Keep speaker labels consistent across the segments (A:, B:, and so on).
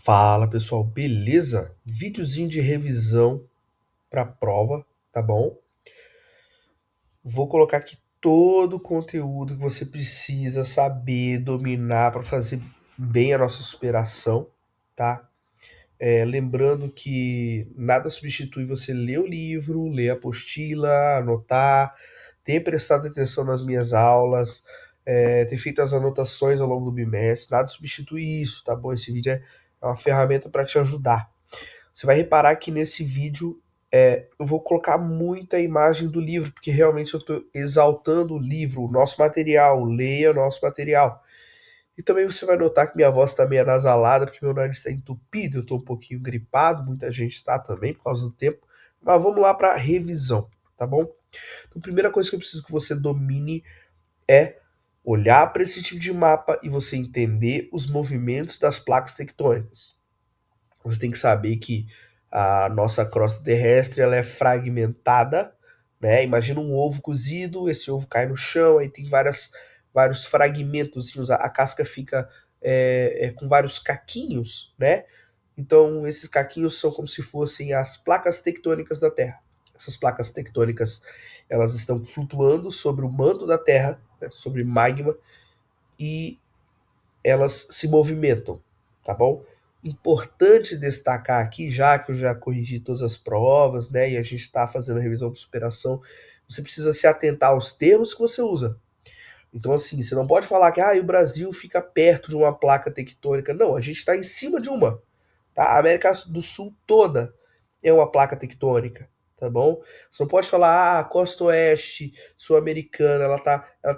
A: Fala pessoal, beleza? Videozinho de revisão para prova, tá bom? Vou colocar aqui todo o conteúdo que você precisa saber, dominar para fazer bem a nossa superação, tá? Lembrando que nada substitui você ler o livro, ler a apostila, anotar, ter prestado atenção nas minhas aulas, ter feito as anotações ao longo do bimestre, nada substitui isso, tá bom? Esse vídeo é uma ferramenta para te ajudar. Você vai reparar que nesse vídeo eu vou colocar muita imagem do livro, porque realmente eu estou exaltando o livro, o nosso material, leia o nosso material. E também você vai notar que minha voz está meio anasalada, porque meu nariz está entupido, eu estou um pouquinho gripado, muita gente está também por causa do tempo. Mas vamos lá para a revisão, tá bom? Então, a primeira coisa que eu preciso que você domine é olhar para esse tipo de mapa e você entender os movimentos das placas tectônicas. Você tem que saber que a nossa crosta terrestre ela é fragmentada, né? Imagina um ovo cozido, esse ovo cai no chão, aí tem vários fragmentos, a casca fica com vários caquinhos, né? Então esses caquinhos são como se fossem as placas tectônicas da Terra. Essas placas tectônicas elas estão flutuando sobre o manto da Terra, né? Sobre magma, e elas se movimentam, tá bom? Importante destacar aqui, já que eu já corrigi todas as provas, né, e a gente está fazendo a revisão de superação, você precisa se atentar aos termos que você usa. Então, assim, você não pode falar que o Brasil fica perto de uma placa tectônica. Não, a gente está em cima de uma. Tá? A América do Sul toda é uma placa tectônica, tá bom? Você não pode falar, a costa oeste sul-americana,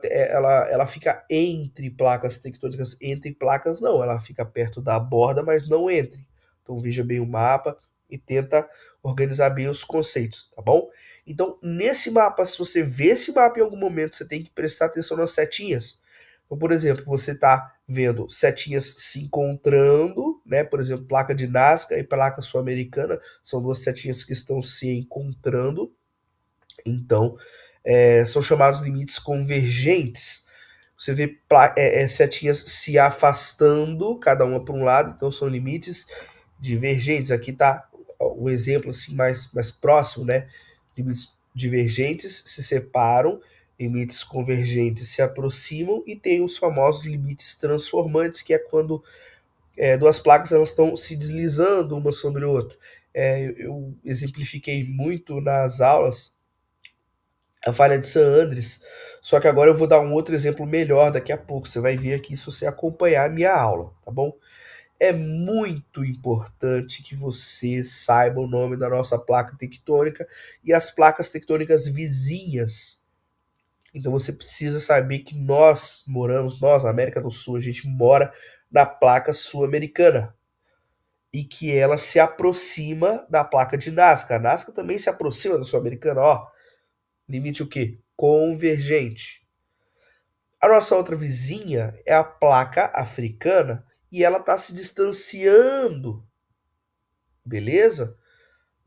A: ela fica entre placas tectônicas, entre placas não, ela fica perto da borda, mas não entre. Então veja bem o mapa e tenta organizar bem os conceitos, tá bom? Então, nesse mapa, se você vê esse mapa em algum momento, você tem que prestar atenção nas setinhas. Então, por exemplo, você está vendo setinhas se encontrando, né? Por exemplo, placa de Nazca e placa sul-americana são duas setinhas que estão se encontrando. Então, são chamados limites convergentes. Você vê setinhas se afastando, cada uma para um lado, então são limites divergentes. Aqui está o exemplo assim mais próximo, né? Limites divergentes se separam, limites convergentes se aproximam e tem os famosos limites transformantes, que é quando duas placas elas estão se deslizando uma sobre a outra. Eu exemplifiquei muito nas aulas a falha de San Andres, só que agora eu vou dar um outro exemplo melhor daqui a pouco. Você vai ver aqui se você acompanhar a minha aula, tá bom? É muito importante que você saiba o nome da nossa placa tectônica e as placas tectônicas vizinhas. Então você precisa saber que nós, na América do Sul, a gente mora na placa sul-americana e que ela se aproxima da placa de Nazca. A Nazca também se aproxima da sul-americana, ó. Limite o quê? Convergente. A nossa outra vizinha é a placa africana e ela está se distanciando, beleza?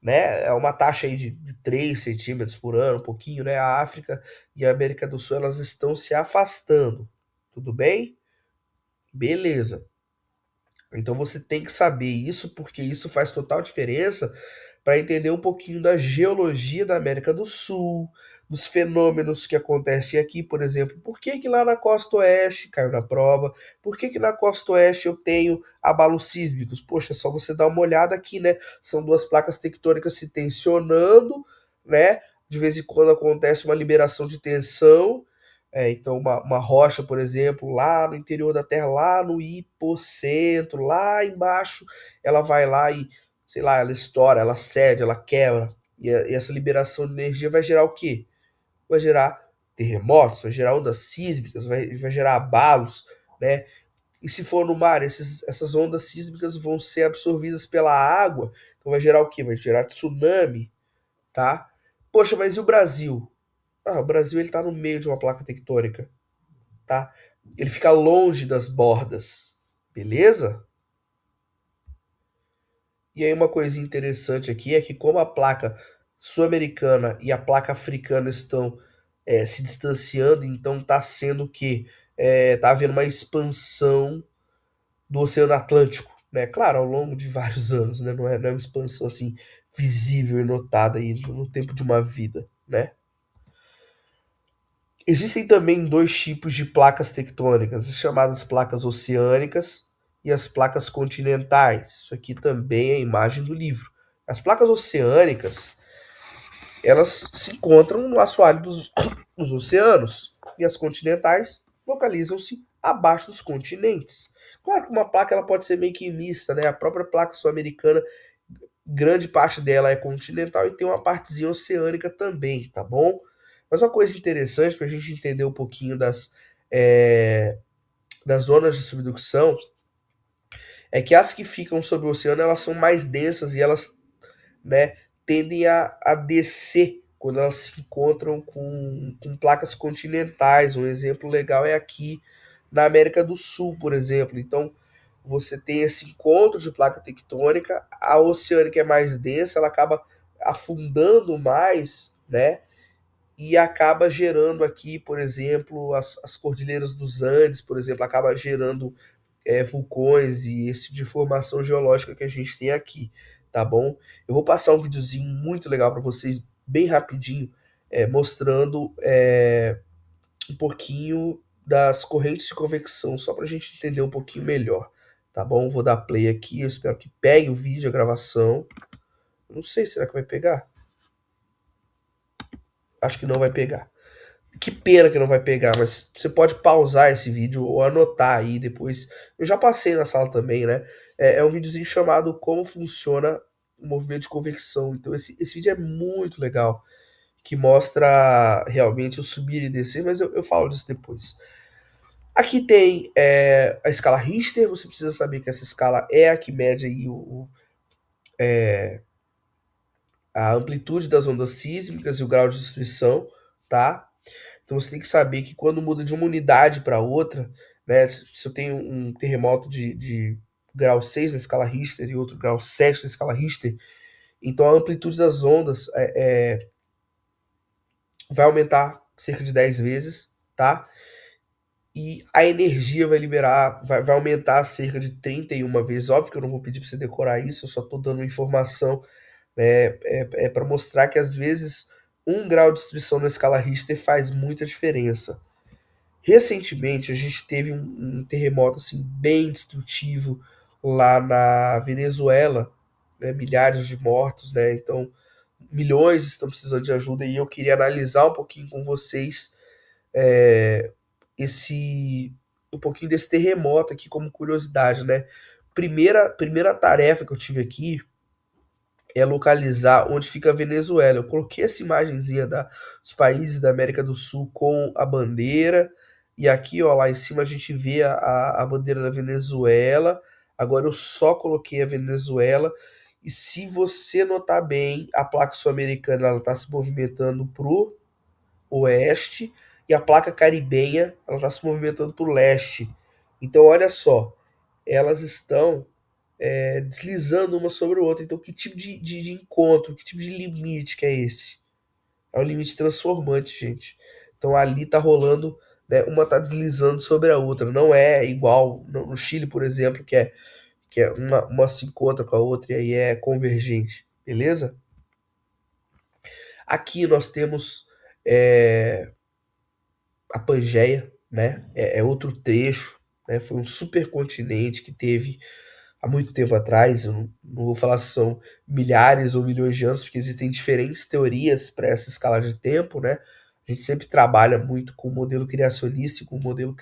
A: Né? É uma taxa aí de 3 centímetros por ano, um pouquinho, né? A África e a América do Sul elas estão se afastando. Tudo bem? Beleza. Então você tem que saber isso, porque isso faz total diferença para entender um pouquinho da geologia da América do Sul, dos fenômenos que acontecem aqui, por exemplo. Por que que lá na costa oeste, caiu na prova, por que que na costa oeste eu tenho abalos sísmicos? Poxa, é só você dar uma olhada aqui, né? São duas placas tectônicas se tensionando, né? De vez em quando acontece uma liberação de tensão, então, uma rocha, por exemplo, lá no interior da Terra, lá no hipocentro, lá embaixo, ela vai lá e, sei lá, ela estoura, ela cede, ela quebra. E essa liberação de energia vai gerar o quê? Vai gerar terremotos, vai gerar ondas sísmicas, vai gerar abalos, né? E se for no mar, essas ondas sísmicas vão ser absorvidas pela água, então vai gerar o quê? Vai gerar tsunami, tá? Poxa, mas e o Brasil? O Brasil ele tá no meio de uma placa tectônica, tá? Ele fica longe das bordas, beleza? E aí uma coisa interessante aqui é que como a placa sul-americana e a placa africana estão se distanciando, então tá sendo que tá havendo uma expansão do Oceano Atlântico, né? Claro, ao longo de vários anos, né? Não é uma expansão assim visível e notada aí no tempo de uma vida, né? Existem também dois tipos de placas tectônicas, as chamadas placas oceânicas e as placas continentais. Isso aqui também é a imagem do livro. As placas oceânicas, elas se encontram no assoalho dos oceanos e as continentais localizam-se abaixo dos continentes. Claro que uma placa ela pode ser meio que mista, né? A própria placa sul-americana, grande parte dela é continental e tem uma partezinha oceânica também, tá bom? Mas uma coisa interessante para a gente entender um pouquinho das zonas de subducção é que as que ficam sobre o oceano elas são mais densas e elas, né, tendem a descer quando elas se encontram com placas continentais. Um exemplo legal é aqui na América do Sul, por exemplo. Então, você tem esse encontro de placa tectônica, a oceânica é mais densa, ela acaba afundando mais, né? E acaba gerando aqui, por exemplo, as cordilheiras dos Andes, por exemplo, acaba gerando vulcões e esse tipo de formação geológica que a gente tem aqui, tá bom? Eu vou passar um videozinho muito legal para vocês, bem rapidinho, mostrando um pouquinho das correntes de convecção, só para a gente entender um pouquinho melhor, tá bom? Vou dar play aqui, eu espero que pegue o vídeo, a gravação. Não sei, será que vai pegar? Acho que não vai pegar. Que pena que não vai pegar, mas você pode pausar esse vídeo ou anotar aí depois. Eu já passei na sala também, né? É um videozinho chamado Como Funciona o Movimento de Convecção. Então esse vídeo é muito legal, que mostra realmente o subir e descer, mas eu falo disso depois. Aqui tem a escala Richter, você precisa saber que essa escala é a que mede aí a amplitude das ondas sísmicas e o grau de destruição, tá? Então você tem que saber que quando muda de uma unidade para outra, né? Se eu tenho um terremoto de grau 6 na escala Richter e outro grau 7 na escala Richter, então a amplitude das ondas vai aumentar cerca de 10 vezes, tá? E a energia vai aumentar cerca de 31 vezes. Óbvio que eu não vou pedir para você decorar isso, eu só estou dando uma informação, né? Para mostrar que às vezes 1 grau de destruição na escala Richter faz muita diferença. Recentemente a gente teve um terremoto assim bem destrutivo lá na Venezuela, né, milhares de mortos, né? Então milhões estão precisando de ajuda e eu queria analisar um pouquinho com vocês é, esse um pouquinho desse terremoto aqui como curiosidade, né? Primeira tarefa que eu tive aqui é localizar onde fica a Venezuela. Eu coloquei essa imagenzinha dos países da América do Sul com a bandeira, e aqui, ó, lá em cima a gente vê a bandeira da Venezuela. Agora eu só coloquei a Venezuela, e se você notar bem, a placa sul-americana ela está se movimentando pro oeste, e a placa caribenha ela está se movimentando pro leste. Então, olha só, elas estão deslizando uma sobre a outra. Então, que tipo de encontro, que tipo de limite que é esse? É um limite transformante, gente. Então, ali tá rolando, né, uma tá deslizando sobre a outra. Não é igual no Chile, por exemplo, que é uma se encontra com a outra e aí é convergente, beleza? Aqui nós temos a Pangeia, né? É outro trecho, né? Foi um supercontinente que teve há muito tempo atrás. Eu não vou falar se são milhares ou milhões de anos, porque existem diferentes teorias para essa escala de tempo, né? A gente sempre trabalha muito com o modelo criacionista e com o modelo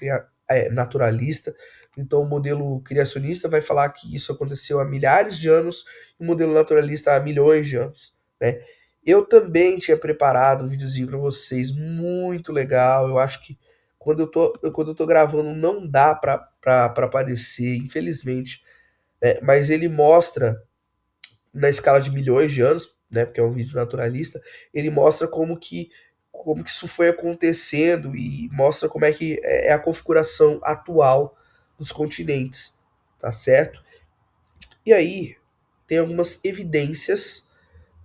A: naturalista. Então, o modelo criacionista vai falar que isso aconteceu há milhares de anos e o modelo naturalista há milhões de anos, né? Eu também tinha preparado um videozinho para vocês, muito legal. Eu acho que quando eu tô gravando não dá para aparecer, infelizmente, né? Mas ele mostra na escala de milhões de anos, né? Porque é um vídeo naturalista, ele mostra como que isso foi acontecendo e mostra como é que é a configuração atual dos continentes, tá certo? E aí tem algumas evidências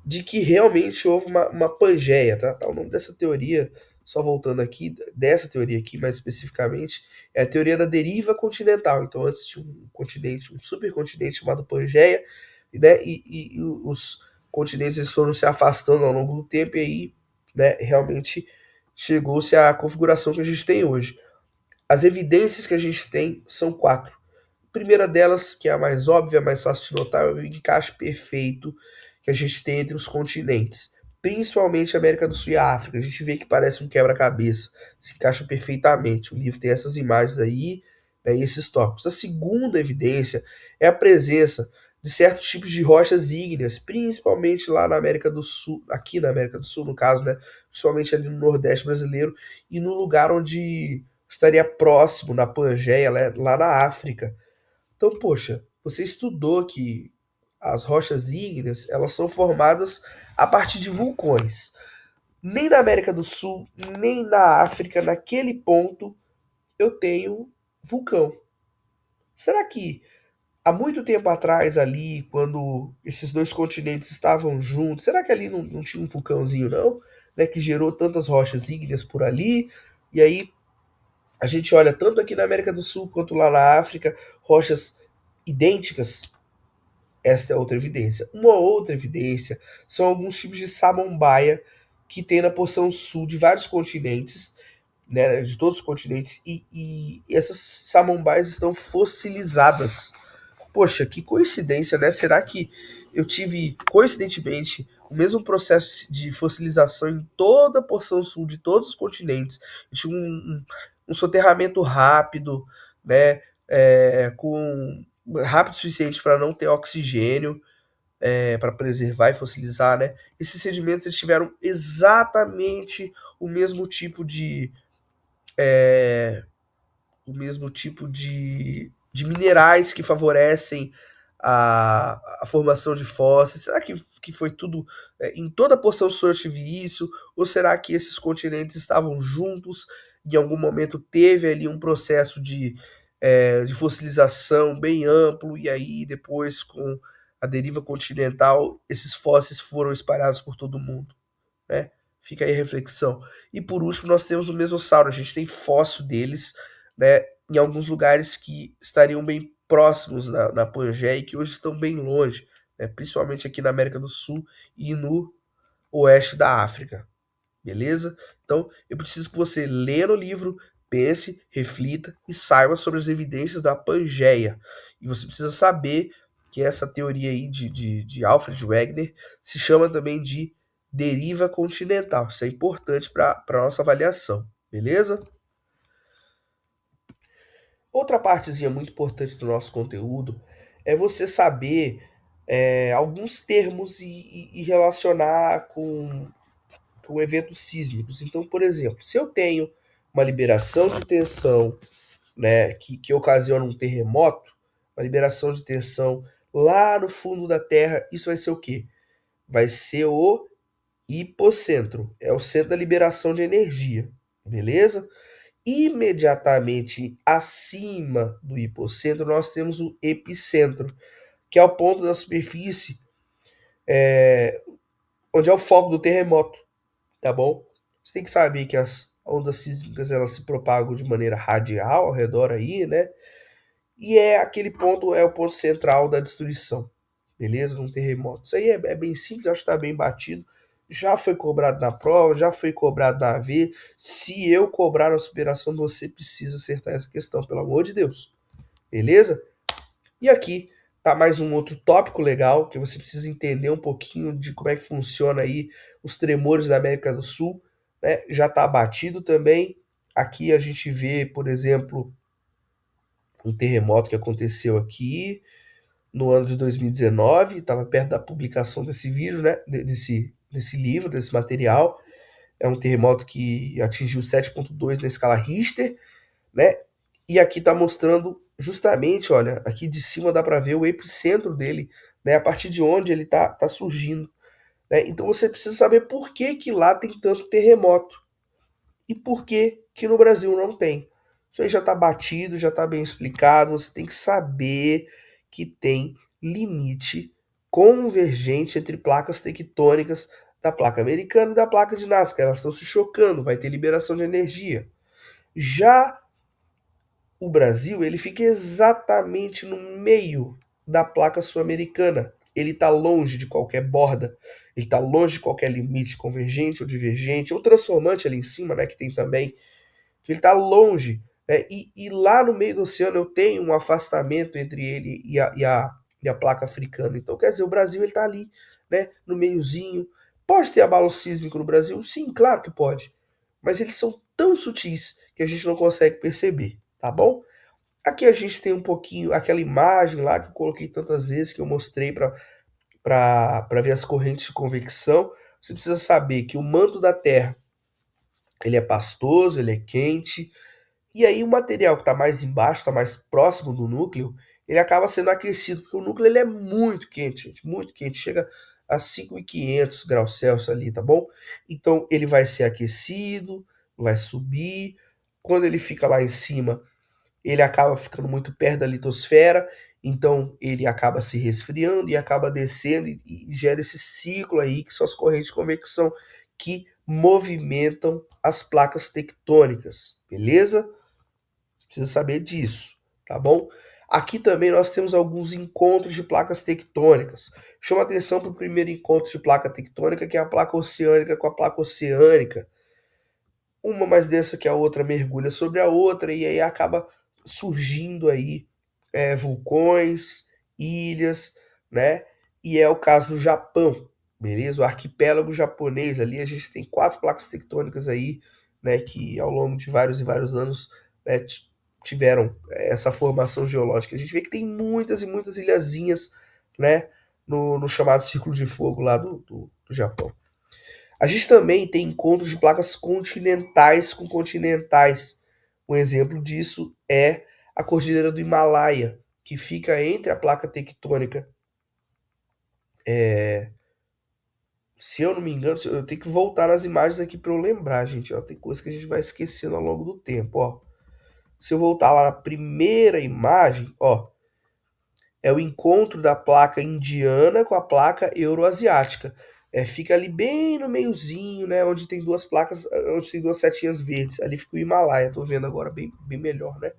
A: de que realmente houve uma Pangeia, tá? O nome dessa teoria só voltando aqui, dessa teoria aqui, mais especificamente, é a teoria da deriva continental. Então, antes tinha um continente, um supercontinente chamado Pangeia, né, e os continentes eles foram se afastando ao longo do tempo, e aí, né, realmente chegou-se à configuração que a gente tem hoje. As evidências que a gente tem são quatro. A primeira delas, que é a mais óbvia, a mais fácil de notar, é o encaixe perfeito que a gente tem entre os continentes, principalmente a América do Sul e a África. A gente vê que parece um quebra-cabeça, se encaixa perfeitamente. O livro tem essas imagens aí, né, e esses tópicos. A segunda evidência é a presença de certos tipos de rochas ígneas, principalmente lá na América do Sul, aqui na América do Sul, no caso, né, principalmente ali no Nordeste brasileiro, e no lugar onde estaria próximo, na Pangeia, lá na África. Então, poxa, você estudou que as rochas ígneas, elas são formadas a partir de vulcões. Nem na América do Sul, nem na África, naquele ponto, eu tenho vulcão. Será que há muito tempo atrás ali, quando esses dois continentes estavam juntos, será que ali não tinha um vulcãozinho não? Né, que gerou tantas rochas ígneas por ali, e aí a gente olha tanto aqui na América do Sul quanto lá na África, rochas idênticas. Esta é outra evidência. Uma outra evidência são alguns tipos de samambaia que tem na porção sul de vários continentes, né, de todos os continentes, e essas samambaias estão fossilizadas. Poxa, que coincidência, né? Será que eu tive, coincidentemente, o mesmo processo de fossilização em toda a porção sul de todos os continentes? Eu tive um soterramento rápido, né? Com rápido o suficiente para não ter oxigênio, para preservar e fossilizar, né? Esses sedimentos eles tiveram exatamente o mesmo tipo de o mesmo tipo de minerais que favorecem a formação de fósseis? Será que foi tudo. Em toda a porção sul eu tive isso? Ou será que esses continentes estavam juntos? Em algum momento teve ali um processo de fossilização bem amplo, e aí depois, com a deriva continental, esses fósseis foram espalhados por todo o mundo, né? Fica aí a reflexão. E por último, nós temos o mesossauro. A gente tem fóssil deles, né, em alguns lugares que estariam bem próximos na Pangeia e que hoje estão bem longe, né, principalmente aqui na América do Sul e no oeste da África. Beleza? Então, eu preciso que você leia no livro, pense, reflita e saiba sobre as evidências da Pangeia. E você precisa saber que essa teoria aí de Alfred Wegener se chama também de deriva continental. Isso é importante para a nossa avaliação. Beleza? Outra partezinha muito importante do nosso conteúdo é você saber alguns termos e relacionar com eventos sísmicos. Então, por exemplo, se eu tenho uma liberação de tensão, né, que ocasiona um terremoto, uma liberação de tensão lá no fundo da Terra, isso vai ser o quê? Vai ser o hipocentro, é o centro da liberação de energia, beleza? Imediatamente acima do hipocentro, nós temos o epicentro, que é o ponto da superfície onde é o foco do terremoto, tá bom? Você tem que saber que as ondas sísmicas elas se propagam de maneira radial ao redor aí, né? E é aquele ponto, é o ponto central da destruição, beleza? Num terremoto. Isso aí é bem simples, acho que está bem batido. Já foi cobrado na prova, já foi cobrado na AV. Se eu cobrar na superação, você precisa acertar essa questão, pelo amor de Deus. Beleza? E aqui tá mais um outro tópico legal, que você precisa entender um pouquinho de como é que funciona aí os tremores da América do Sul, né? Já tá abatido também. Aqui a gente vê, por exemplo, um terremoto que aconteceu aqui no ano de 2019, estava perto da publicação desse vídeo, né? Desse livro, desse material. É um terremoto que atingiu 7,2 na escala Richter, né? E aqui está mostrando justamente, olha, aqui de cima dá para ver o epicentro dele, né? A partir de onde ele tá surgindo, né? Então você precisa saber por que que lá tem tanto terremoto e por que que no Brasil não tem. Isso aí já está batido, já está bem explicado. Você tem que saber que tem limite convergente entre placas tectônicas da placa americana e da placa de Nazca. Elas estão se chocando, vai ter liberação de energia. Já o Brasil, ele fica exatamente no meio da placa sul-americana. Ele está longe de qualquer borda, ele está longe de qualquer limite convergente ou divergente, ou transformante ali em cima, né, que tem também. Ele está longe. Né, e lá no meio do oceano eu tenho um afastamento entre ele e a placa africana. Então, quer dizer, o Brasil está ali, né, no meiozinho. Pode ter abalo sísmico no Brasil? Sim, claro que pode. Mas eles são tão sutis que a gente não consegue perceber, tá bom? Aqui a gente tem um pouquinho, aquela imagem lá que eu coloquei tantas vezes, que eu mostrei para ver as correntes de convecção. Você precisa saber que o manto da Terra, ele é pastoso, ele é quente, e aí o material que está mais embaixo, está mais próximo do núcleo, ele acaba sendo aquecido, porque o núcleo ele é muito quente, gente, muito quente, chega a 5.500 graus Celsius ali, tá bom? Então ele vai ser aquecido, vai subir, quando ele fica lá em cima, ele acaba ficando muito perto da litosfera, então ele acaba se resfriando e acaba descendo e gera esse ciclo aí, que são as correntes de convecção que movimentam as placas tectônicas, beleza? Você precisa saber disso, tá bom? Aqui também nós temos alguns encontros de placas tectônicas. Chama atenção para o primeiro encontro de placa tectônica, que é a placa oceânica com a placa oceânica. Uma mais densa que a outra mergulha sobre a outra e aí acaba surgindo aí vulcões, ilhas, né? E é o caso do Japão, beleza? O arquipélago japonês ali, a gente tem 4 placas tectônicas aí, né? Que ao longo de vários e vários anos, né, tiveram essa formação geológica. A gente vê que tem muitas e muitas ilhazinhas, né? No chamado Círculo de Fogo lá do Japão. A gente também tem encontros de placas continentais com continentais. Um exemplo disso é a Cordilheira do Himalaia, que fica entre a placa tectônica. Se eu não me engano, eu tenho que voltar nas imagens aqui para eu lembrar, gente. Ó, tem coisa que a gente vai esquecendo ao longo do tempo. Ó. Se eu voltar lá na primeira imagem, ó, é o encontro da placa indiana com a placa euroasiática. Fica ali bem no meiozinho, né, onde tem duas placas, onde tem duas setinhas verdes. Ali fica o Himalaia, tô vendo agora bem melhor, né?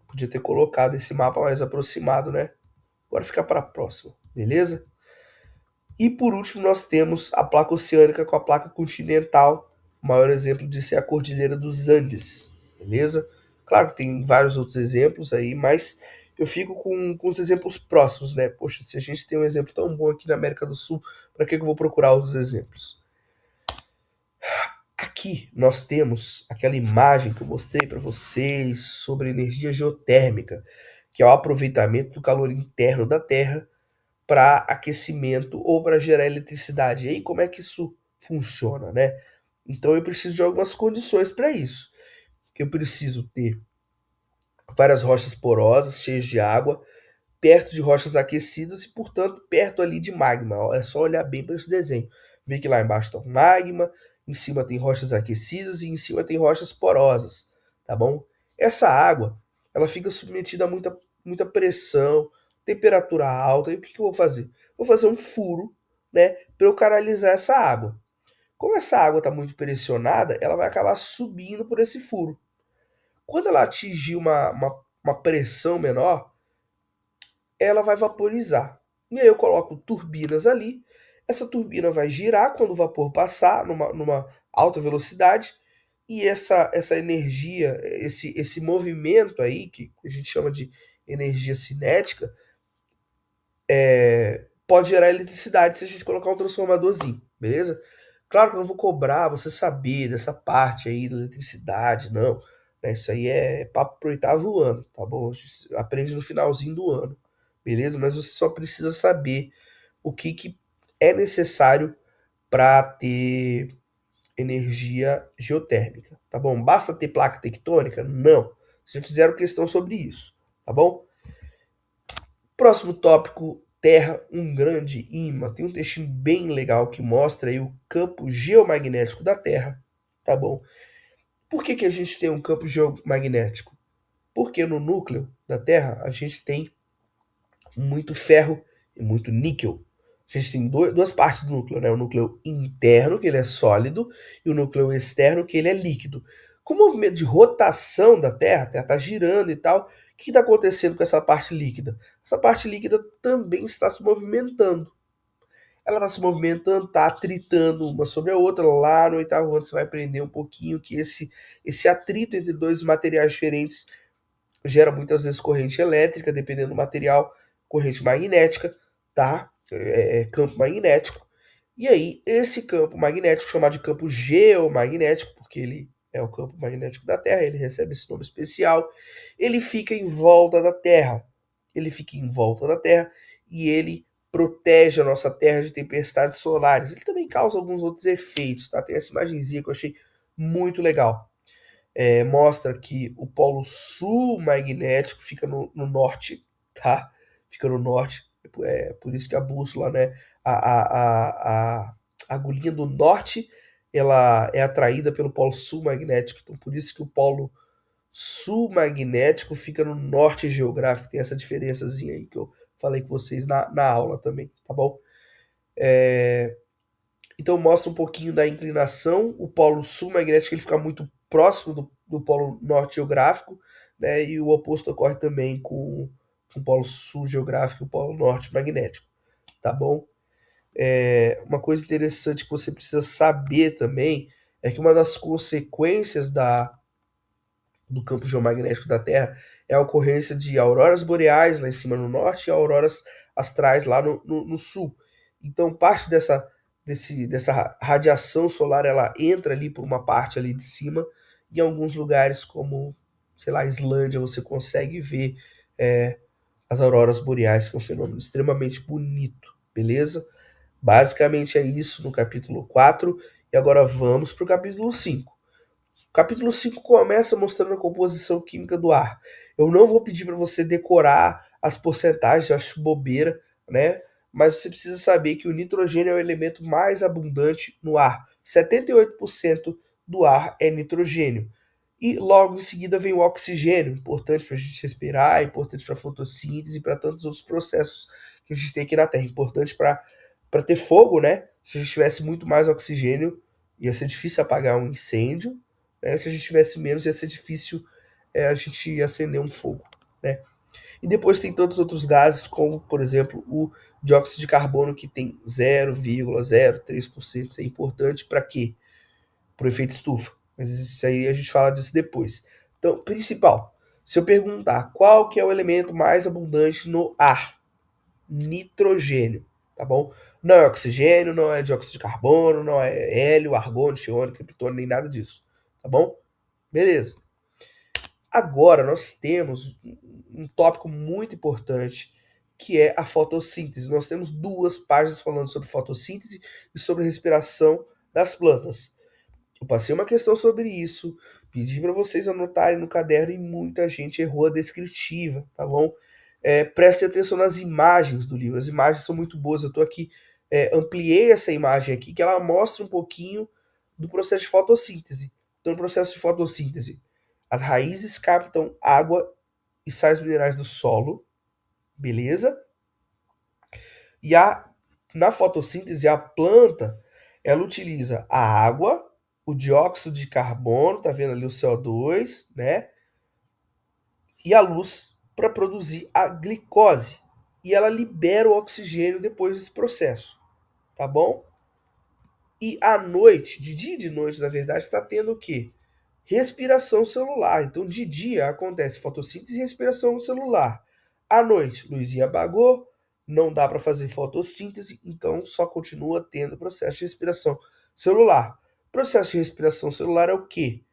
A: Podia ter colocado esse mapa mais aproximado, né? Agora fica para a próxima, beleza? E por último nós temos a placa oceânica com a placa continental. O maior exemplo disso é a Cordilheira dos Andes, beleza? Claro que tem vários outros exemplos aí, mas eu fico com os exemplos próximos, né? Poxa, se a gente tem um exemplo tão bom aqui na América do Sul, para que eu vou procurar outros exemplos? Aqui nós temos aquela imagem que eu mostrei para vocês sobre energia geotérmica, que é o aproveitamento do calor interno da Terra para aquecimento ou para gerar eletricidade. E aí como é que isso funciona, né? Então eu preciso de algumas condições para isso. Eu preciso ter várias rochas porosas, cheias de água, perto de rochas aquecidas e, portanto, perto ali de magma. É só olhar bem para esse desenho. Vê que lá embaixo está o magma, em cima tem rochas aquecidas e em cima tem rochas porosas, tá bom? Essa água, ela fica submetida a muita pressão, temperatura alta. E o que eu vou fazer? Vou fazer um furo, né, para eu canalizar essa água. Como essa água está muito pressionada, ela vai acabar subindo por esse furo. Quando ela atingir uma pressão menor, ela vai vaporizar. E aí eu coloco turbinas ali. Essa turbina vai girar quando o vapor passar numa alta velocidade. E essa energia, esse movimento aí, que a gente chama de energia cinética, pode gerar eletricidade se a gente colocar um transformadorzinho, beleza? Claro que eu não vou cobrar você saber dessa parte aí da eletricidade, não. Né? Isso aí é papo pro 8º ano, tá bom? A gente aprende no finalzinho do ano, beleza? Mas você só precisa saber o que é necessário para ter energia geotérmica, tá bom? Basta ter placa tectônica? Não. Vocês já fizeram questão sobre isso, tá bom? Próximo tópico, Terra, um grande imã. Tem um textinho bem legal que mostra aí o campo geomagnético da Terra, tá bom? Por que a gente tem um campo geomagnético? Porque no núcleo da Terra a gente tem muito ferro e muito níquel. A gente tem duas partes do núcleo, né? O núcleo interno, que ele é sólido, e o núcleo externo, que ele é líquido. Com o movimento de rotação da Terra, a Terra está girando e tal, o que está acontecendo com essa parte líquida? Essa parte líquida também está se movimentando. Ela está se movimentando, está atritando uma sobre a outra. Lá no oitavo ano você vai aprender um pouquinho que esse atrito entre dois materiais diferentes gera muitas vezes corrente elétrica, dependendo do material, corrente magnética, tá? Campo magnético. E aí, esse campo magnético, chamado de campo geomagnético, porque ele é o campo magnético da Terra, ele recebe esse nome especial, ele fica em volta da Terra. Ele fica em volta da Terra e ele protege a nossa Terra de tempestades solares. Ele também causa alguns outros efeitos, tá? Tem essa imagenzinha que eu achei muito legal. Mostra que o polo sul magnético fica no norte, tá? Fica no norte. Por isso que a bússola, né? A agulhinha do norte ela é atraída pelo polo sul magnético. Então, por isso que o polo sul magnético fica no norte geográfico. Tem essa diferençazinha aí que eu falei com vocês na aula também, tá bom? Então mostra um pouquinho da inclinação. O polo sul magnético ele fica muito próximo do polo norte geográfico, né? E o oposto ocorre também com o polo sul geográfico e o polo norte magnético, tá bom? Uma coisa interessante que você precisa saber também é que uma das consequências do campo geomagnético da Terra é a ocorrência de auroras boreais lá em cima no norte e auroras astrais lá no sul. Então, parte dessa radiação solar ela entra ali por uma parte ali de cima. Em alguns lugares, como, sei lá, Islândia, você consegue ver as auroras boreais, que é um fenômeno extremamente bonito, beleza? Basicamente é isso no capítulo 4. E agora vamos para o capítulo 5. O capítulo 5 começa mostrando a composição química do ar. Eu não vou pedir para você decorar as porcentagens, eu acho bobeira, né? Mas você precisa saber que o nitrogênio é o elemento mais abundante no ar. 78% do ar é nitrogênio. E logo em seguida vem o oxigênio, importante para a gente respirar, importante para a fotossíntese e para tantos outros processos que a gente tem aqui na Terra. Importante para ter fogo, né? Se a gente tivesse muito mais oxigênio, ia ser difícil apagar um incêndio, né? Se a gente tivesse menos, ia ser difícil a gente acender um fogo, né? E depois tem tantos outros gases, como, por exemplo, o dióxido de carbono, que tem 0,03%. Isso é importante para quê? Para o efeito estufa. Mas isso aí a gente fala disso depois. Então, principal, se eu perguntar qual que é o elemento mais abundante no ar, nitrogênio, tá bom? Não é oxigênio, não é dióxido de carbono, não é hélio, argônio, xeônio, criptônio, nem nada disso, tá bom? Beleza. Agora nós temos um tópico muito importante, que é a fotossíntese. Nós temos duas páginas falando sobre fotossíntese e sobre respiração das plantas. Eu passei uma questão sobre isso, pedi para vocês anotarem no caderno e muita gente errou a descritiva, tá bom? Preste atenção nas imagens do livro, as imagens são muito boas. Eu estou aqui, ampliei essa imagem aqui, que ela mostra um pouquinho do processo de fotossíntese. Então, no processo de fotossíntese, as raízes captam água e sais minerais do solo, beleza? E na fotossíntese, a planta, ela utiliza a água, o dióxido de carbono, tá vendo ali o CO2, né? E a luz para produzir a glicose. E ela libera o oxigênio depois desse processo, tá bom? E à noite, de dia e de noite, na verdade, está tendo o quê? Respiração celular. Então, de dia acontece fotossíntese e respiração celular. À noite, luzinha apagou, não dá para fazer fotossíntese, então só continua tendo processo de respiração celular. Processo de respiração celular é o quê?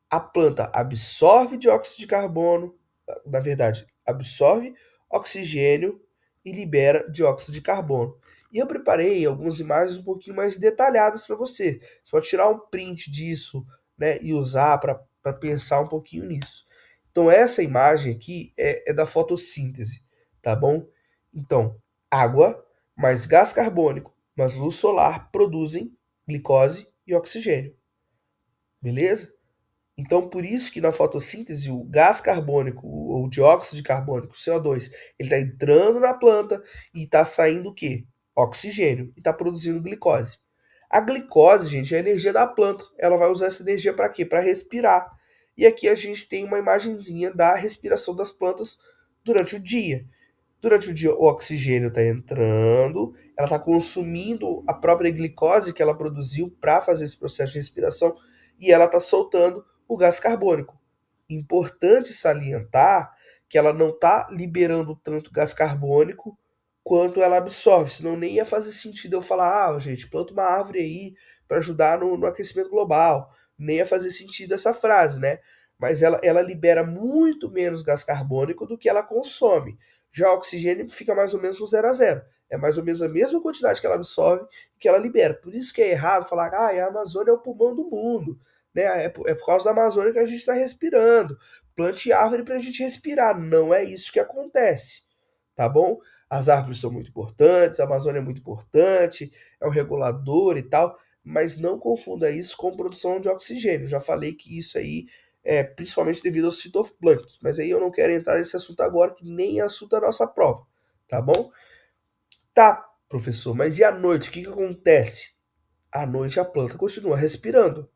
A: A planta absorve dióxido de carbono, na verdade, absorve oxigênio e libera dióxido de carbono. E eu preparei algumas imagens um pouquinho mais detalhadas para você. Você pode tirar um print disso, né, e usar para pensar um pouquinho nisso. Então, essa imagem aqui é da fotossíntese, tá bom? Então, água mais gás carbônico mais luz solar produzem glicose e oxigênio. Beleza? Então, por isso que na fotossíntese, o gás carbônico, ou dióxido de carbono, o CO2, ele está entrando na planta e está saindo o quê? oxigênio e está produzindo glicose. A glicose, gente, é a energia da planta. Ela vai usar essa energia para quê? Para respirar. E aqui a gente tem uma imagenzinha da respiração das plantas durante o dia. Durante o dia, o oxigênio está entrando, ela está consumindo a própria glicose que ela produziu para fazer esse processo de respiração e ela está soltando o gás carbônico. Importante salientar que ela não está liberando tanto gás carbônico quanto ela absorve, senão nem ia fazer sentido eu falar, ah, gente, planta uma árvore aí para ajudar no aquecimento global. Nem ia fazer sentido essa frase, né? Mas ela libera muito menos gás carbônico do que ela consome. Já o oxigênio fica mais ou menos no 0 a 0. É mais ou menos a mesma quantidade que ela absorve que ela libera. Por isso que é errado falar, ah, a Amazônia é o pulmão do mundo. Né? É por causa da Amazônia que a gente está respirando. Plante árvore para a gente respirar. Não é isso que acontece. Tá bom? As árvores são muito importantes, a Amazônia é muito importante, é um regulador e tal, mas não confunda isso com produção de oxigênio. Já falei que isso aí é principalmente devido aos fitoplânctons, mas aí eu não quero entrar nesse assunto agora, que nem é assunto da nossa prova, tá bom? Tá, professor, mas e à noite? O que acontece? À noite a planta continua respirando.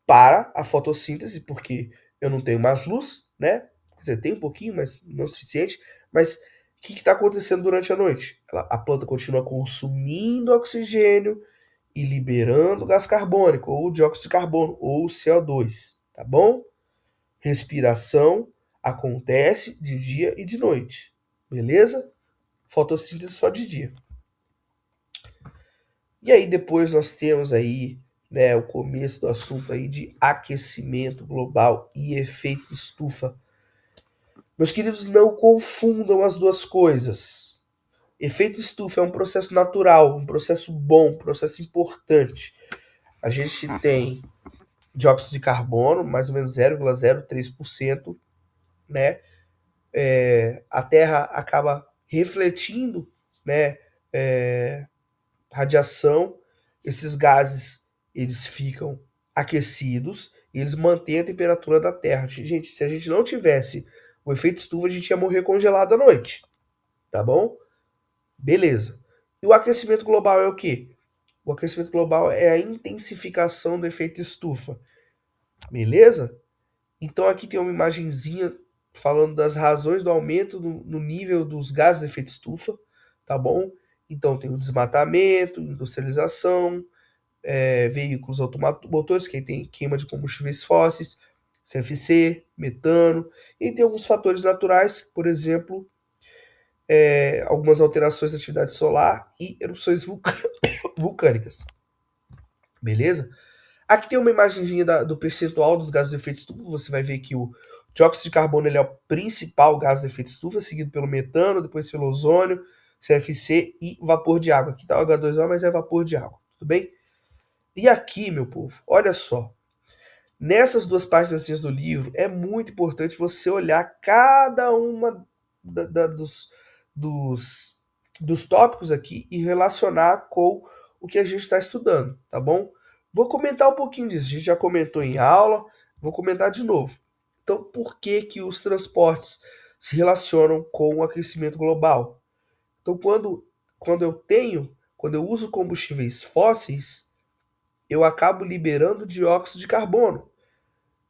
A: Para a fotossíntese, porque eu não tenho mais luz, né? Quer dizer, tem um pouquinho, mas não o suficiente. Mas o que está acontecendo durante a noite? A planta continua consumindo oxigênio e liberando gás carbônico, ou dióxido de carbono, ou CO2, tá bom? Respiração acontece de dia e de noite, beleza? Fotossíntese só de dia. E aí depois nós temos aí, né, o começo do assunto aí de aquecimento global e efeito estufa. Meus queridos, não confundam as duas coisas. Efeito estufa é um processo natural, um processo bom, um processo importante. A gente tem dióxido de carbono, mais ou menos 0,03%, né? A Terra acaba refletindo, né, radiação, esses gases eles ficam aquecidos e eles mantêm a temperatura da Terra. Gente, se a gente não tivesse o efeito estufa, a gente ia morrer congelado à noite, tá bom? Beleza. E o aquecimento global é o quê? O aquecimento global é a intensificação do efeito estufa, beleza? Então aqui tem uma imagenzinha falando das razões do aumento no nível dos gases de efeito estufa, tá bom? Então tem o desmatamento, industrialização, veículos automotores, que tem queima de combustíveis fósseis, CFC, metano, e tem alguns fatores naturais, por exemplo, algumas alterações da atividade solar e erupções vulcânicas. Beleza? Aqui tem uma imagenzinha do percentual dos gases do efeito estufa. Você vai ver que o dióxido de carbono ele é o principal gás do efeito estufa, seguido pelo metano, depois pelo ozônio, CFC e vapor de água. Aqui está o H2O, mas é vapor de água. Tudo bem? E aqui, meu povo, olha só. Nessas duas partes do livro, é muito importante você olhar cada uma dos, dos tópicos aqui e relacionar com o que a gente está estudando, tá bom? Vou comentar um pouquinho disso. A gente já comentou em aula, vou comentar de novo. Então, por que que os transportes se relacionam com o aquecimento global? Então, quando eu uso combustíveis fósseis, eu acabo liberando dióxido de carbono.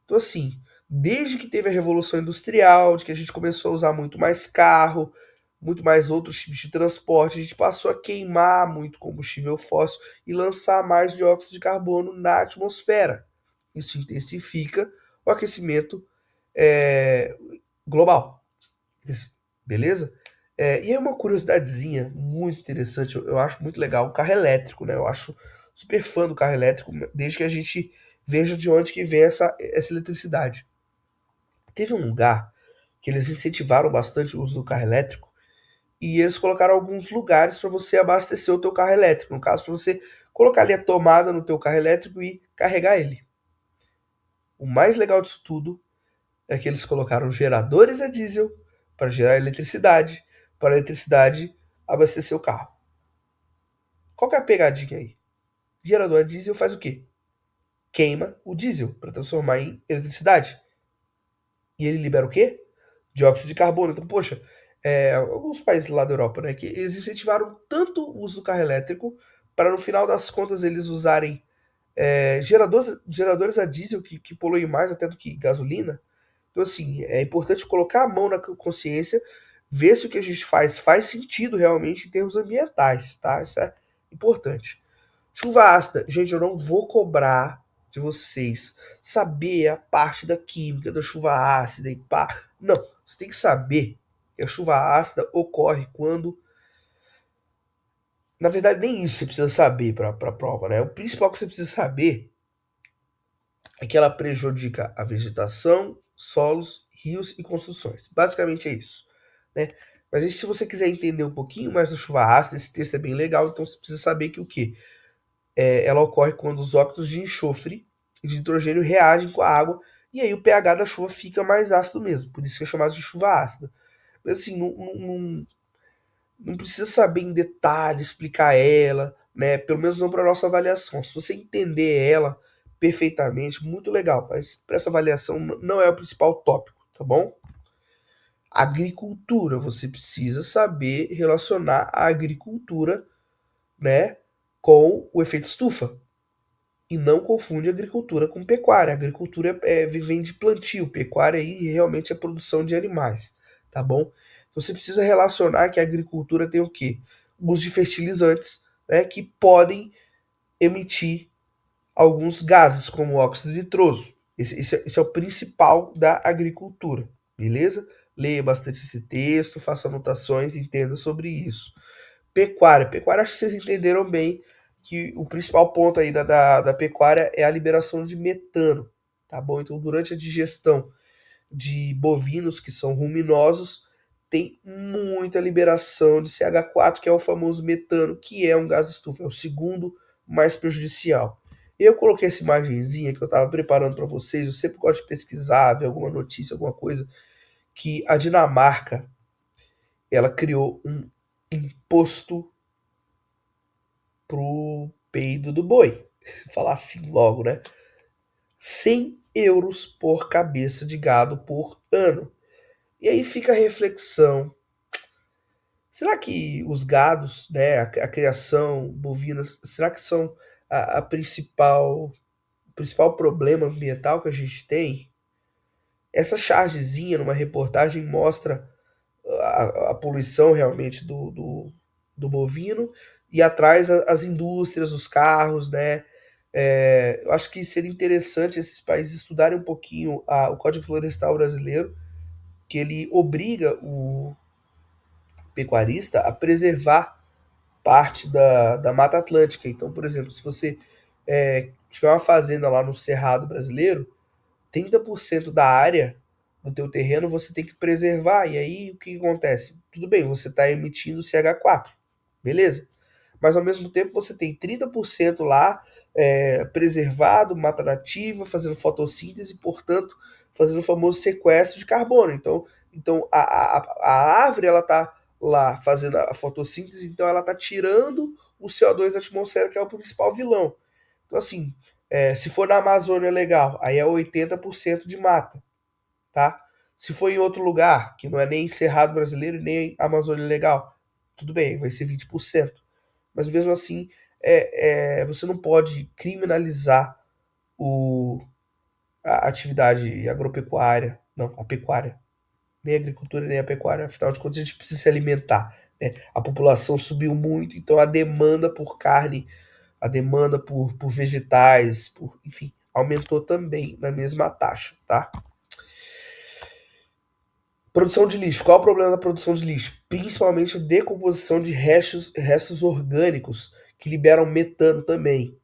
A: Então, assim, desde que teve a Revolução Industrial, de que a gente começou a usar muito mais carro, muito mais outros tipos de transporte, a gente passou a queimar muito combustível fóssil e lançar mais dióxido de carbono na atmosfera. Isso intensifica o aquecimento é, global. Beleza? E aí uma curiosidadezinha muito interessante, eu acho muito legal, o carro elétrico, né? Eu acho super fã do carro elétrico, desde que a gente veja de onde que vem essa eletricidade. Teve um lugar que eles incentivaram bastante o uso do carro elétrico e eles colocaram alguns lugares para você abastecer o teu carro elétrico. No caso, para você colocar ali a tomada no teu carro elétrico e carregar ele. O mais legal disso tudo é que eles colocaram geradores a diesel para gerar eletricidade, para a eletricidade abastecer o carro. Qual que é a pegadinha aí? Gerador a diesel faz o quê? Queima o diesel para transformar em eletricidade. E ele libera o quê? Dióxido de carbono. Então, poxa, alguns países lá da Europa, né, que eles incentivaram tanto o uso do carro elétrico para no final das contas eles usarem geradores a diesel que poluem mais até do que gasolina. Então, assim, é importante colocar a mão na consciência, ver se o que a gente faz sentido realmente em termos ambientais, tá? Isso é importante. Chuva ácida. Gente, eu não vou cobrar de vocês saber a parte da química da chuva ácida e pá. Não, você tem que saber que a chuva ácida ocorre quando. Na verdade, nem isso você precisa saber para a prova, né? O principal que você precisa saber é que ela prejudica a vegetação, solos, rios e construções. Basicamente é isso, né? Mas aí, se você quiser entender um pouquinho mais da chuva ácida, esse texto é bem legal, então você precisa saber que o quê? Ela ocorre quando os óxidos de enxofre e de nitrogênio reagem com a água e aí o pH da chuva fica mais ácido mesmo, por isso que é chamado de chuva ácida. Mas assim, não precisa saber em detalhe explicar ela, né? Pelo menos não para nossa avaliação. Se você entender ela perfeitamente, muito legal, mas para essa avaliação não é o principal tópico, tá bom? Agricultura, você precisa saber relacionar a agricultura, né, com o efeito estufa. E não confunde agricultura com pecuária. Agricultura vem de plantio, pecuária aí realmente é produção de animais, tá bom? Então você precisa relacionar que a agricultura tem o quê? O uso de fertilizantes, né, que podem emitir alguns gases, como o óxido nitroso. Esse é o principal da agricultura, beleza? Leia bastante esse texto, faça anotações, entenda sobre isso. Pecuária. Pecuária, acho que vocês entenderam bem que o principal ponto aí da pecuária é a liberação de metano, tá bom? Então, durante a digestão de bovinos que são ruminosos, tem muita liberação de CH4, que é o famoso metano, que é um gás estufa, é o segundo mais prejudicial. Eu coloquei essa imagenzinha que eu estava preparando para vocês, eu sempre gosto de pesquisar, ver alguma notícia, alguma coisa, que a Dinamarca, ela criou um imposto pro peido do boi. Falar assim logo, né? 100 euros por cabeça de gado por ano. E aí fica a reflexão. Será que os gados, né, a criação bovina, será que são a o principal problema ambiental que a gente tem? Essa chargezinha numa reportagem mostra a poluição realmente do bovino e atrás as indústrias, os carros, né? Eu acho que seria interessante esses países estudarem um pouquinho o Código Florestal brasileiro, que ele obriga o pecuarista a preservar parte da Mata Atlântica. Então, por exemplo, se você tiver uma fazenda lá no Cerrado brasileiro, 30% da área do teu terreno você tem que preservar. E aí o que acontece? Tudo bem, você está emitindo CH4, beleza? Mas ao mesmo tempo você tem 30% lá preservado, mata nativa, fazendo fotossíntese, portanto, fazendo o famoso sequestro de carbono. Então a árvore ela está lá fazendo a fotossíntese, então ela está tirando o CO2 da atmosfera, que é o principal vilão. Então, assim, se for na Amazônia, legal, aí é 80% de mata, tá? Se for em outro lugar, que não é nem Cerrado Brasileiro nem Amazônia Legal, tudo bem, vai ser 20%. Mas mesmo assim, você não pode criminalizar o, a atividade agropecuária, não, a pecuária, nem a agricultura nem a pecuária. Afinal de contas, a gente precisa se alimentar, né? A população subiu muito, então a demanda por carne, a demanda por vegetais, enfim, aumentou também na mesma taxa, tá? Produção de lixo. Qual é o problema da produção de lixo? Principalmente a decomposição de restos orgânicos que liberam metano também,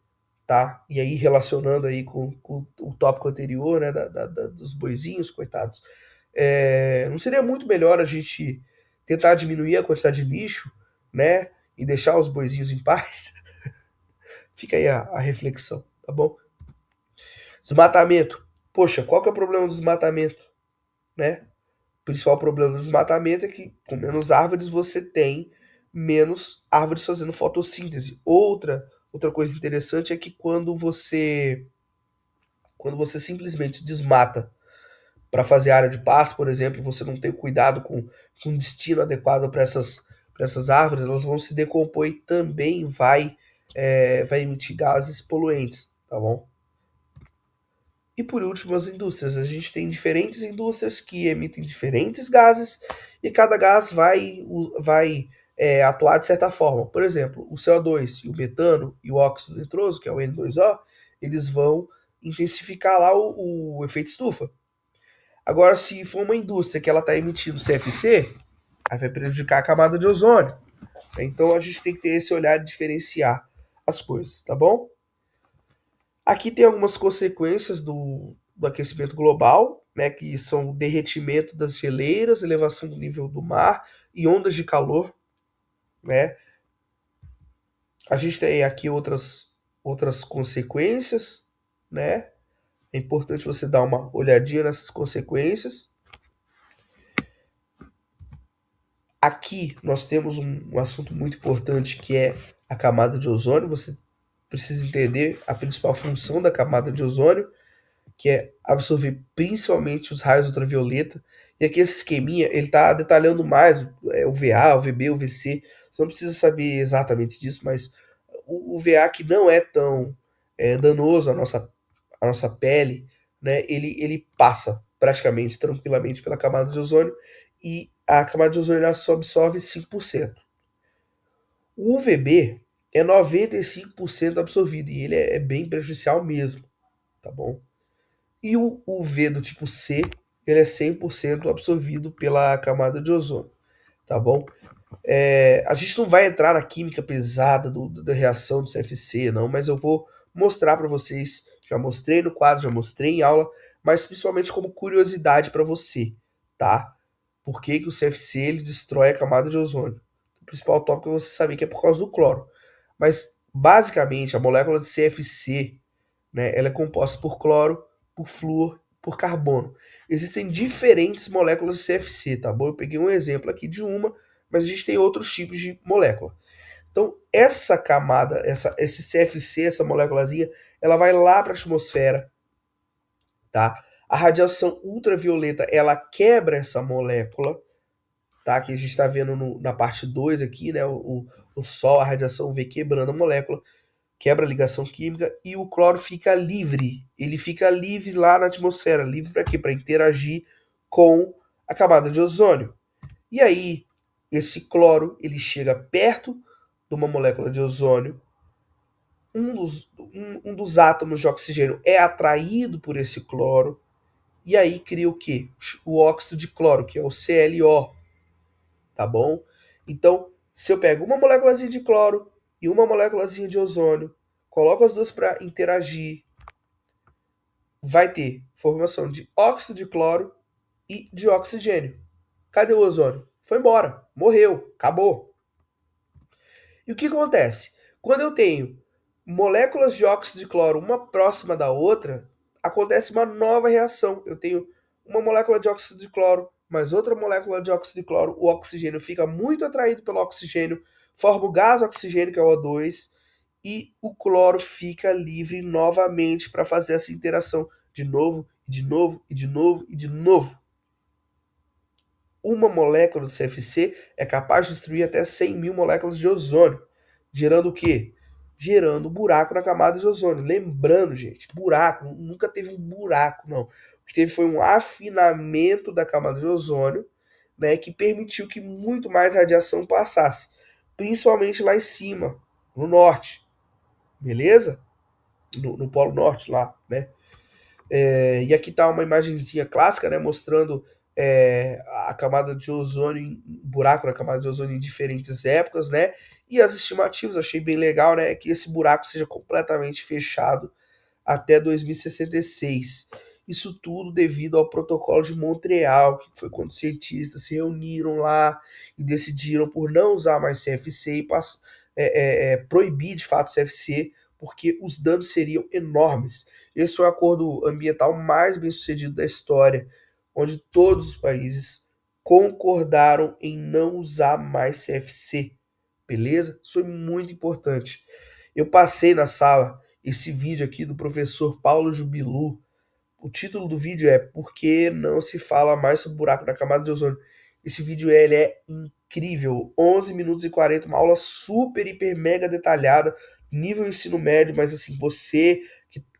A: tá? E aí relacionando aí com o tópico anterior, né, dos boizinhos, coitados, não seria muito melhor a gente tentar diminuir a quantidade de lixo, né, e deixar os boizinhos em paz? Fica aí a reflexão, tá bom? Desmatamento. Poxa, qual que é o problema do desmatamento, né? O principal problema do desmatamento é que com menos árvores você tem menos árvores fazendo fotossíntese. Outra coisa interessante é que quando você simplesmente desmata para fazer área de pasto, por exemplo, e você não tem cuidado com um destino adequado para essas árvores, elas vão se decompor e também vai emitir gases poluentes, tá bom? E por último, as indústrias. A gente tem diferentes indústrias que emitem diferentes gases e cada gás vai atuar de certa forma. Por exemplo, o CO2 e o metano e o óxido nitroso, que é o N2O, eles vão intensificar lá o efeito estufa. Agora, se for uma indústria que ela está emitindo CFC, aí vai prejudicar a camada de ozônio. Então a gente tem que ter esse olhar de diferenciar as coisas, tá bom? Aqui tem algumas consequências do aquecimento global, né, que são o derretimento das geleiras, elevação do nível do mar e ondas de calor, né? A gente tem aqui outras consequências, né? É importante você dar uma olhadinha nessas consequências. Aqui nós temos um assunto muito importante que é a camada de ozônio. Você precisa entender a principal função da camada de ozônio, que é absorver principalmente os raios ultravioleta. E aqui esse esqueminha, ele está detalhando mais o VA, o VB, o VC. Você não precisa saber exatamente disso, mas o VA que não é tão danoso à nossa pele, né, ele passa praticamente tranquilamente pela camada de ozônio e a camada de ozônio ela só absorve 5%. O UVB é 95% absorvido e ele é bem prejudicial mesmo, tá bom? E o UV do tipo C, ele é 100% absorvido pela camada de ozônio, tá bom? A gente não vai entrar na química pesada da reação do CFC, não, mas eu vou mostrar para vocês. Já mostrei no quadro, já mostrei em aula, mas principalmente como curiosidade para você, tá? Por que, que o CFC ele destrói a camada de ozônio? O principal tópico é você saber que é por causa do cloro. Mas, basicamente, a molécula de CFC, né, ela é composta por cloro, por flúor, por carbono. Existem diferentes moléculas de CFC, tá bom? Eu peguei um exemplo aqui de uma, mas a gente tem outros tipos de molécula. Então, essa camada, esse CFC, essa moléculazinha, ela vai lá para a atmosfera, tá? A radiação ultravioleta, ela quebra essa molécula, tá? Que a gente está vendo na parte 2 aqui, né? O Sol, a radiação UV quebrando a molécula, quebra a ligação química e o cloro fica livre. Ele fica livre lá na atmosfera. Livre para quê? Para interagir com a camada de ozônio. E aí, esse cloro, ele chega perto de uma molécula de ozônio, um dos átomos de oxigênio é atraído por esse cloro, e aí cria o quê? O óxido de cloro, que é o ClO, tá bom? Então, se eu pego uma moléculazinha de cloro e uma moléculazinha de ozônio, coloco as duas para interagir, vai ter formação de óxido de cloro e de oxigênio. Cadê o ozônio? Foi embora, morreu, acabou. E o que acontece? Quando eu tenho moléculas de óxido de cloro uma próxima da outra, acontece uma nova reação. Eu tenho uma molécula de óxido de cloro, mais outra molécula de óxido de cloro, o oxigênio fica muito atraído pelo oxigênio, forma o gás oxigênio, que é o O2, e o cloro fica livre novamente para fazer essa interação de novo, de novo, e de novo, e de novo. Uma molécula do CFC é capaz de destruir até 100 mil moléculas de ozônio, gerando o quê? Gerando buraco na camada de ozônio. Lembrando, gente, buraco, nunca teve um buraco, não. O que teve foi um afinamento da camada de ozônio, né, que permitiu que muito mais radiação passasse, principalmente lá em cima, no norte, beleza? No Polo Norte lá, né? E aqui está uma imagenzinha clássica, né, mostrando a camada de ozônio, buraco na camada de ozônio em diferentes épocas, né? E as estimativas, achei bem legal, né? Que esse buraco seja completamente fechado até 2066. Isso tudo devido ao Protocolo de Montreal, que foi quando os cientistas se reuniram lá e decidiram por não usar mais CFC e proibir de fato CFC, porque os danos seriam enormes. Esse foi o acordo ambiental mais bem sucedido da história, onde todos os países concordaram em não usar mais CFC. Beleza? Isso foi muito importante. Eu passei na sala esse vídeo aqui do professor Paulo Jubilu, O título do vídeo é Por que não se fala mais sobre buraco na camada de ozônio? Esse vídeo ele é incrível, 11 minutos e 40, uma aula super, hiper, mega detalhada, nível ensino médio, mas assim, você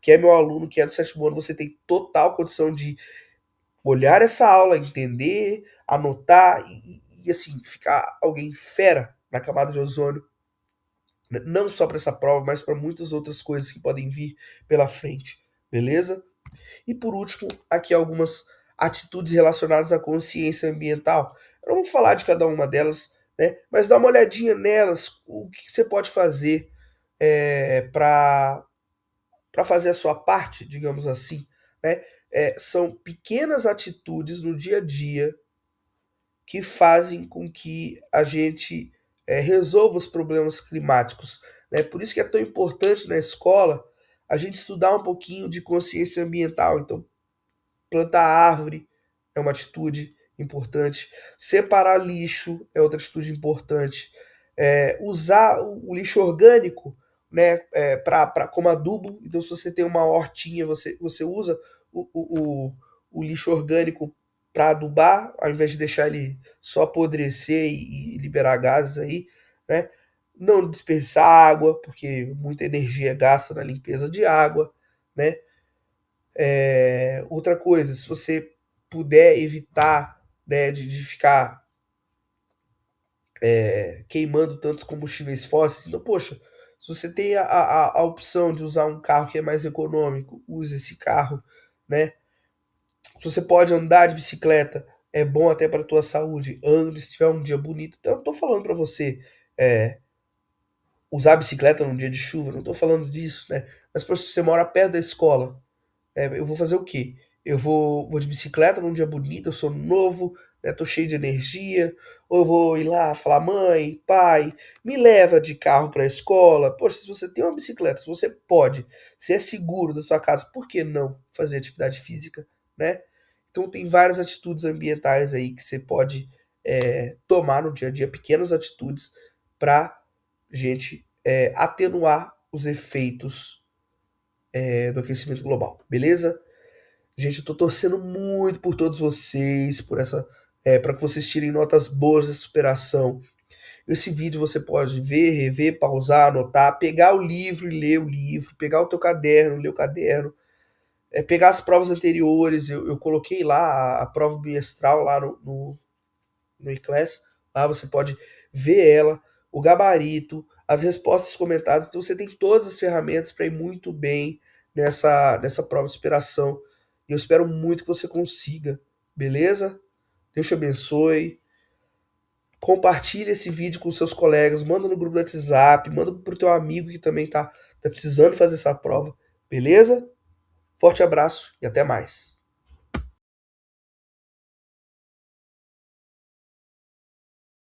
A: que é meu aluno, que é do sétimo ano, você tem total condição de olhar essa aula, entender, anotar e assim, ficar alguém fera na camada de ozônio, não só para essa prova, mas para muitas outras coisas que podem vir pela frente, beleza? E por último, aqui algumas atitudes relacionadas à consciência ambiental. Eu não vou falar de cada uma delas, né? Mas dá uma olhadinha nelas, o que você pode fazer para fazer a sua parte, digamos assim, né? São pequenas atitudes no dia a dia que fazem com que a gente resolva os problemas climáticos. Né? Por isso que é tão importante na escola a gente estudar um pouquinho de consciência ambiental. Então, plantar árvore é uma atitude importante. Separar lixo é outra atitude importante. Usar o lixo orgânico, né, como adubo. Então, se você tem uma hortinha, você usa o, o, o lixo orgânico para adubar, ao invés de deixar ele só apodrecer e liberar gases aí, né? Não desperdiçar água, porque muita energia é gasta na limpeza de água, né? Outra coisa, se você puder evitar, né, de ficar queimando tantos combustíveis fósseis, então, poxa, se você tem a opção de usar um carro que é mais econômico, use esse carro, né? Se você pode andar de bicicleta, é bom até para a tua saúde, ande se tiver um dia bonito. Então, eu não tô falando para você é, usar a bicicleta num dia de chuva, não tô falando disso, né? Mas se você mora perto da escola, eu vou fazer o quê? Eu vou de bicicleta num dia bonito, eu sou novo, né, tô cheio de energia, ou eu vou ir lá falar, mãe, pai, me leva de carro para a escola. Poxa, se você tem uma bicicleta, se você pode, se é seguro da sua casa, por que não fazer atividade física, né? Então tem várias atitudes ambientais aí que você pode tomar no dia a dia, pequenas atitudes para gente atenuar os efeitos do aquecimento global, beleza? Gente, eu tô torcendo muito por todos vocês, por essa, para que vocês tirem notas boas de superação. Esse vídeo você pode ver, rever, pausar, anotar, pegar o livro e ler o livro, pegar o teu caderno, ler o caderno, pegar as provas anteriores. Eu coloquei lá a prova bimestral lá no eClass, lá você pode ver ela, o gabarito, as respostas comentadas. Então você tem todas as ferramentas para ir muito bem nessa prova de superação. E eu espero muito que você consiga, beleza? Deus te abençoe. Compartilhe esse vídeo com seus colegas, manda no grupo do WhatsApp, manda pro teu amigo que também tá precisando fazer essa prova, beleza? Forte abraço e até mais.